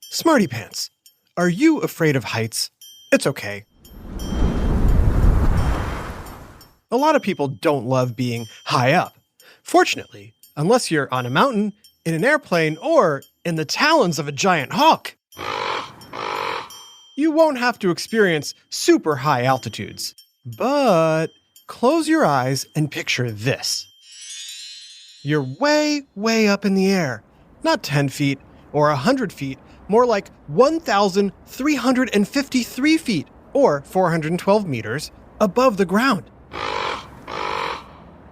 Smarty Pants, are you afraid of heights? It's okay. A lot of people don't love being high up. Fortunately, unless you're on a mountain, in an airplane, or in the talons of a giant hawk, you won't have to experience super high altitudes. But close your eyes and picture this. You're way, way up in the air. Not 10 feet or 100 feet, more like 1,353 feet or 412 meters above the ground.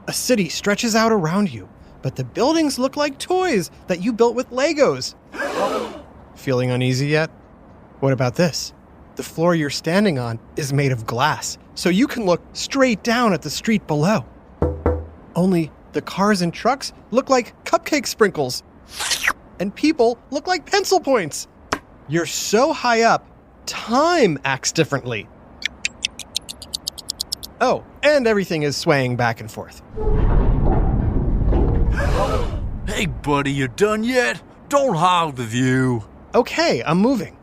A city stretches out around you, but the buildings look like toys that you built with Legos. Feeling uneasy yet? What about this? The floor you're standing on is made of glass, so you can look straight down at the street below. Only the cars and trucks look like cupcake sprinkles, and people look like pencil points. You're so high up, time acts differently. Oh, and everything is swaying back and forth. Hey, buddy, you done yet? Don't hog the view. Okay, I'm moving.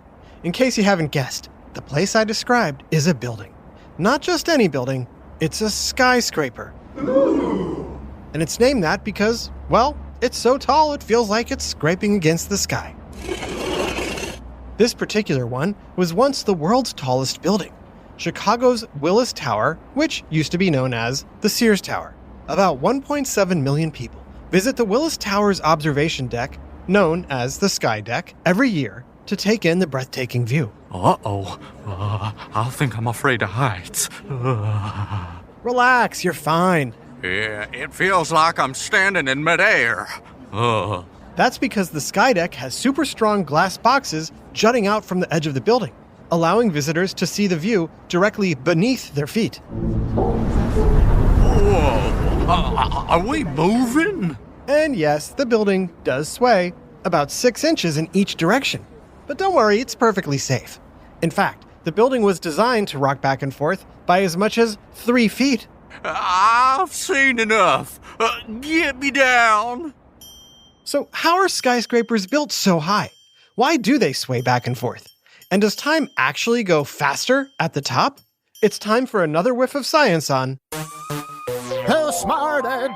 In case you haven't guessed, the place I described is a building. Not just any building, it's a skyscraper. Ooh. And it's named that because, well, it's so tall it feels like it's scraping against the sky. This particular one was once the world's tallest building, Chicago's Willis Tower, which used to be known as the Sears Tower. About 1.7 million people visit the Willis Tower's observation deck, known as the Sky Deck, every year to take in the breathtaking view. I think I'm afraid of heights. Relax, you're fine. Yeah, it feels like I'm standing in midair. That's because the Sky Deck has super strong glass boxes jutting out from the edge of the building, allowing visitors to see the view directly beneath their feet. Whoa, are we moving? And yes, the building does sway about 6 inches in each direction. But don't worry, it's perfectly safe. In fact, the building was designed to rock back and forth by as much as 3 feet. I've seen enough. Get me down. So how are skyscrapers built so high? Why do they sway back and forth? And does time actually go faster at the top? It's time for another whiff of science on Who smarted?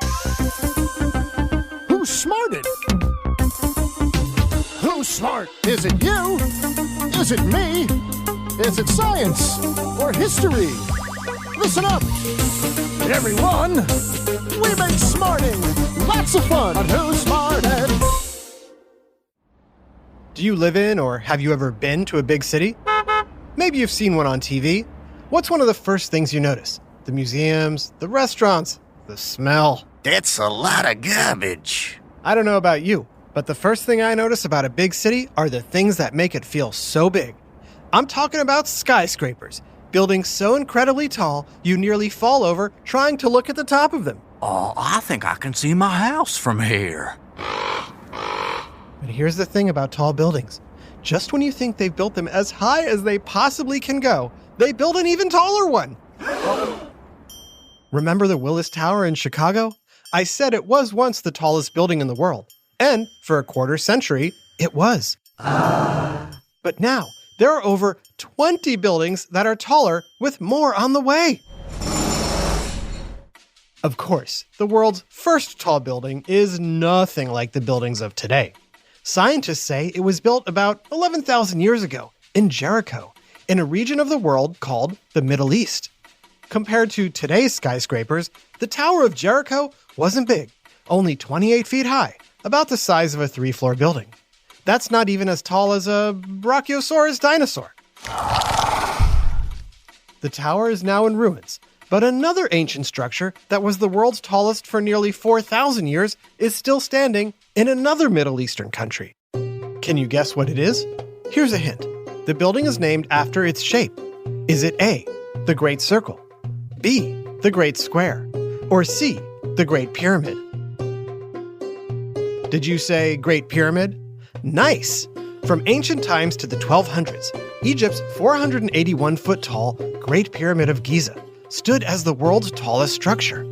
Who smarted? Who's smart? Is it you? Is it me? Is it science or history? Listen up, everyone. We make smarting lots of fun on Who Smarted. Do you live in or have you ever been to a big city? Maybe you've seen one on TV. What's one of the first things you notice? The museums, the restaurants, the smell. That's a lot of garbage. I don't know about you, but the first thing I notice about a big city are the things that make it feel so big. I'm talking about skyscrapers, buildings so incredibly tall you nearly fall over trying to look at the top of them. Oh, I think I can see my house from here. But here's the thing about tall buildings. Just when you think they've built them as high as they possibly can go, they build an even taller one. Remember the Willis Tower in Chicago? I said it was once the tallest building in the world. And for a quarter century, it was. But now, there are over 20 buildings that are taller, with more on the way. Of course, the world's first tall building is nothing like the buildings of today. Scientists say it was built about 11,000 years ago in Jericho, in a region of the world called the Middle East. Compared to today's skyscrapers, the Tower of Jericho wasn't big, only 28 feet high, about the size of a 3-floor building. That's not even as tall as a Brachiosaurus dinosaur. The tower is now in ruins, but another ancient structure that was the world's tallest for nearly 4,000 years is still standing in another Middle Eastern country. Can you guess what it is? Here's a hint. The building is named after its shape. Is it A, the Great Circle, B, the Great Square, or C, the Great Pyramid? Did you say Great Pyramid? Nice! From ancient times to the 1200s, Egypt's 481-foot-tall Great Pyramid of Giza stood as the world's tallest structure.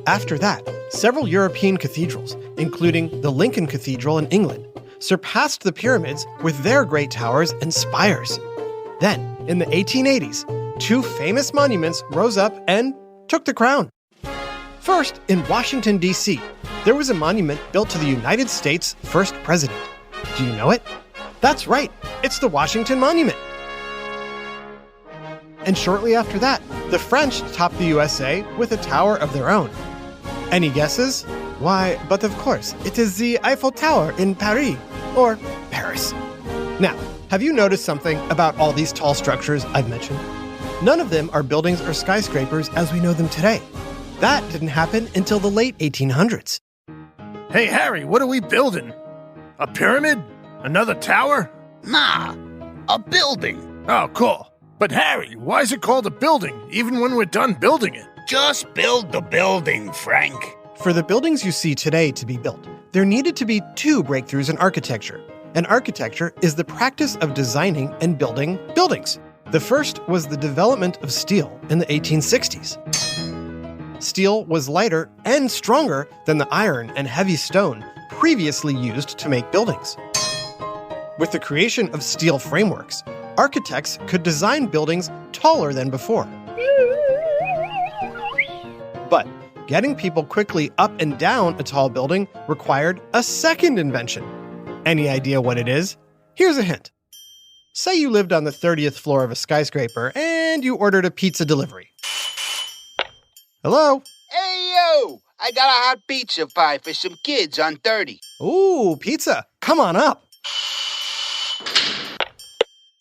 After that, several European cathedrals, including the Lincoln Cathedral in England, surpassed the pyramids with their great towers and spires. Then, in the 1880s, two famous monuments rose up and took the crown. First, in Washington, D.C., there was a monument built to the United States' first president. Do you know it? That's right, it's the Washington Monument. And shortly after that, the French topped the USA with a tower of their own. Any guesses? Why, but of course, it is the Eiffel Tower in Paris, or Paris. Now, have you noticed something about all these tall structures I've mentioned? None of them are buildings or skyscrapers as we know them today. That didn't happen until the late 1800s. Hey, Harry, what are we building? A pyramid? Another tower? Nah, a building. Oh, cool. But Harry, why is it called a building, even when we're done building it? Just build the building, Frank. For the buildings you see today to be built, there needed to be two breakthroughs in architecture. And architecture is the practice of designing and building buildings. The first was the development of steel in the 1860s. Steel was lighter and stronger than the iron and heavy stone previously used to make buildings. With the creation of steel frameworks, architects could design buildings taller than before. But getting people quickly up and down a tall building required a second invention. Any idea what it is? Here's a hint. Say you lived on the 30th floor of a skyscraper and you ordered a pizza delivery. Hello? Hey, yo! I got a hot pizza pie for some kids on 30. Ooh, pizza. Come on up.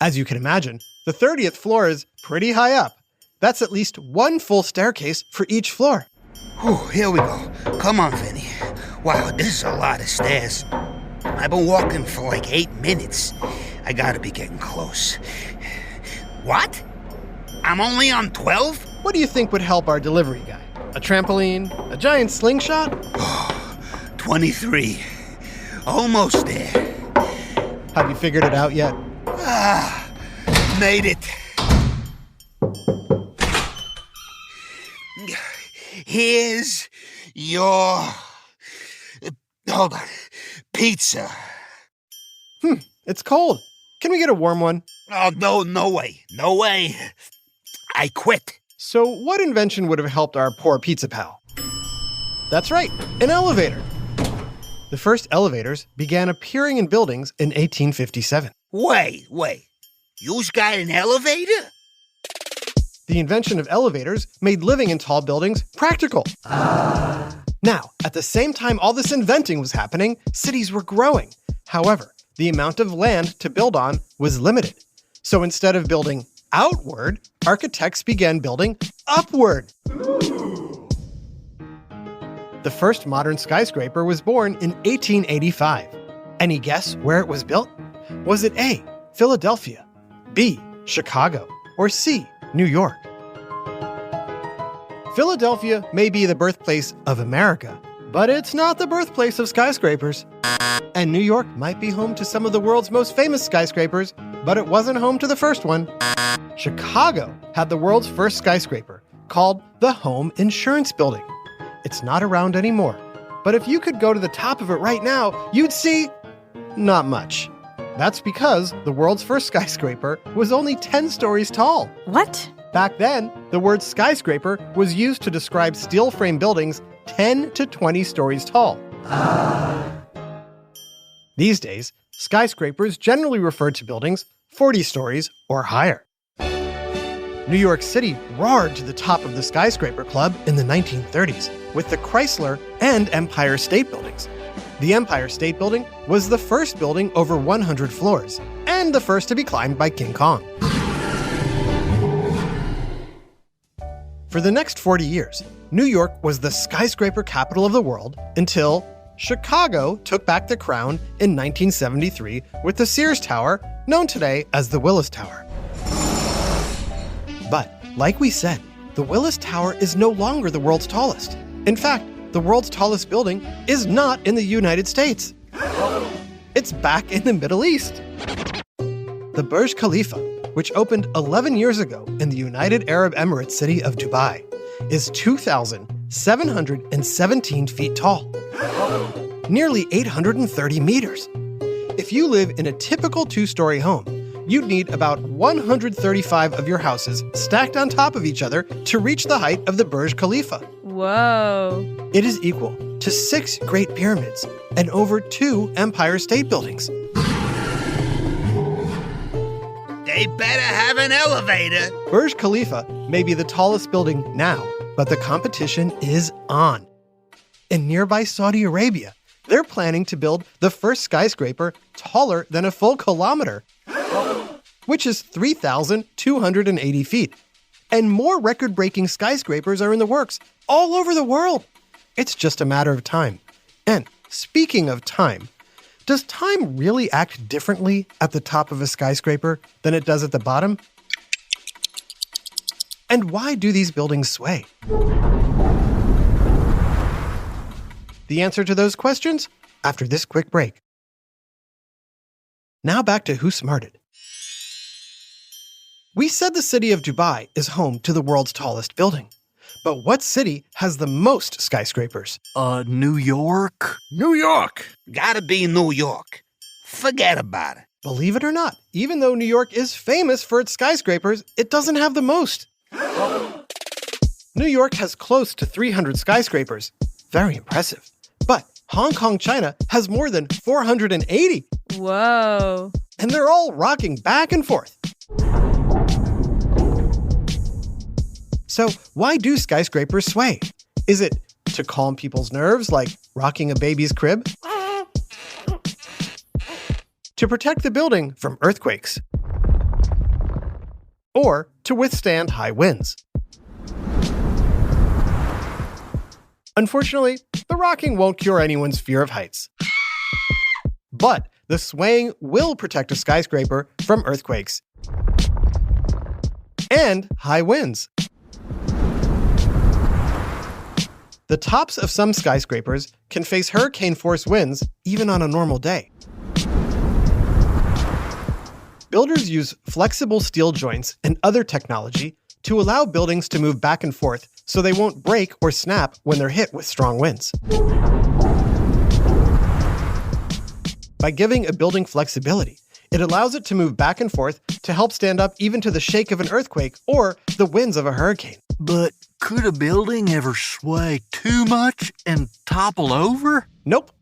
As you can imagine, the 30th floor is pretty high up. That's at least one full staircase for each floor. Whew, here we go. Come on, Vinny. Wow, this is a lot of stairs. I've been walking for like 8 minutes. I gotta be getting close. What? I'm only on 12? What do you think would help our delivery guy? A trampoline? A giant slingshot? 23. Almost there. Have you figured it out yet? Made it. Here's your... Hold on. Pizza. It's cold. Can we get a warm one? Oh, no way. No way. I quit. So what invention would have helped our poor pizza pal? That's right, an elevator. The first elevators began appearing in buildings in 1857. Wait. You's got an elevator? The invention of elevators made living in tall buildings practical. Now, at the same time all this inventing was happening, cities were growing. However, the amount of land to build on was limited. So instead of building outward, architects began building upward. The first modern skyscraper was born in 1885. Any guess where it was built? Was it A, Philadelphia, B, Chicago, or C, New York? Philadelphia may be the birthplace of America, but it's not the birthplace of skyscrapers. And New York might be home to some of the world's most famous skyscrapers, but it wasn't home to the first one. Chicago had the world's first skyscraper, called the Home Insurance Building. It's not around anymore, but if you could go to the top of it right now, you'd see not much. That's because the world's first skyscraper was only 10 stories tall. What? Back then, the word skyscraper was used to describe steel frame buildings 10 to 20 stories tall. These days, skyscrapers generally refer to buildings 40 stories or higher. New York City roared to the top of the skyscraper club in the 1930s with the Chrysler and Empire State Buildings. The Empire State Building was the first building over 100 floors and the first to be climbed by King Kong. For the next 40 years, New York was the skyscraper capital of the world until Chicago took back the crown in 1973 with the Sears Tower, known today as the Willis Tower. But, like we said, the Willis Tower is no longer the world's tallest. In fact, the world's tallest building is not in the United States. It's back in the Middle East. The Burj Khalifa, which opened 11 years ago in the United Arab Emirates city of Dubai, is 2,717 feet tall, nearly 830 meters. If you live in a typical 2-story home, you'd need about 135 of your houses stacked on top of each other to reach the height of the Burj Khalifa. Whoa. It is equal to 6 Great Pyramids and over 2 Empire State Buildings. They better have an elevator. Burj Khalifa may be the tallest building now, but the competition is on. In nearby Saudi Arabia, they're planning to build the first skyscraper taller than a full kilometer, which is 3,280 feet. And more record-breaking skyscrapers are in the works all over the world. It's just a matter of time. And speaking of time, does time really act differently at the top of a skyscraper than it does at the bottom? And why do these buildings sway? The answer to those questions after this quick break. Now back to Who Smarted. We said the city of Dubai is home to the world's tallest building. But what city has the most skyscrapers? New York? New York. Gotta be New York. Forget about it. Believe it or not, even though New York is famous for its skyscrapers, it doesn't have the most. New York has close to 300 skyscrapers. Very impressive. But Hong Kong, China has more than 480. Whoa. And they're all rocking back and forth. So why do skyscrapers sway? Is it to calm people's nerves, like rocking a baby's crib? To protect the building from earthquakes? Or to withstand high winds? Unfortunately, the rocking won't cure anyone's fear of heights. But the swaying will protect a skyscraper from earthquakes and high winds. The tops of some skyscrapers can face hurricane-force winds even on a normal day. Builders use flexible steel joints and other technology to allow buildings to move back and forth so they won't break or snap when they're hit with strong winds. By giving a building flexibility, it allows it to move back and forth to help stand up even to the shake of an earthquake or the winds of a hurricane. But could a building ever sway too much and topple over? Nope.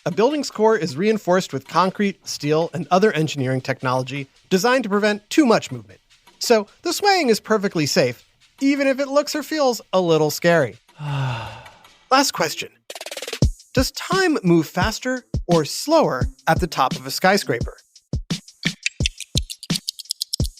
A building's core is reinforced with concrete, steel, and other engineering technology designed to prevent too much movement. So the swaying is perfectly safe, even if it looks or feels a little scary. Last question. Does time move faster or slower at the top of a skyscraper?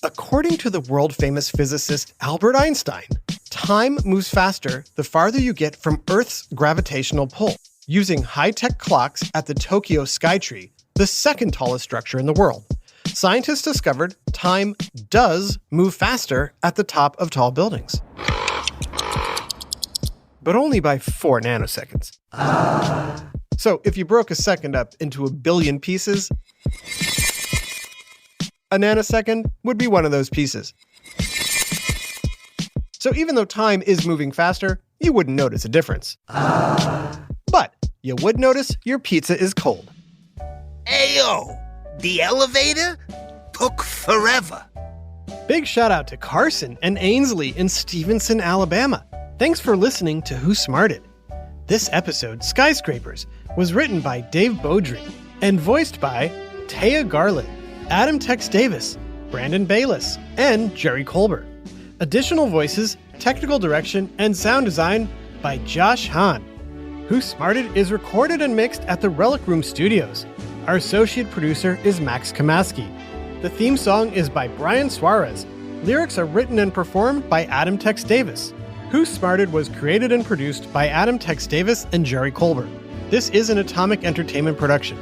According to the world-famous physicist Albert Einstein, time moves faster the farther you get from Earth's gravitational pull. Using high-tech clocks at the Tokyo Skytree, the second tallest structure in the world, scientists discovered time does move faster at the top of tall buildings. But only by 4 nanoseconds. So if you broke a second up into a billion pieces, a nanosecond would be one of those pieces. So even though time is moving faster, you wouldn't notice a difference. But you would notice your pizza is cold. Ayo, the elevator took forever. Big shout out to Carson and Ainsley in Stevenson, Alabama. Thanks for listening to Who Smarted. This episode, Skyscrapers, was written by Dave Beaudry and voiced by Taya Garland, Adam Tex Davis, Brandon Bayless, and Jerry Colbert. Additional voices, technical direction, and sound design by Josh Hahn. Who Smarted is recorded and mixed at the Relic Room Studios. Our associate producer is Max Kamaski. The theme song is by Brian Suarez. Lyrics are written and performed by Adam Tex Davis. Who Smarted was created and produced by Adam Tex Davis and Jerry Colbert. This is an Atomic Entertainment production.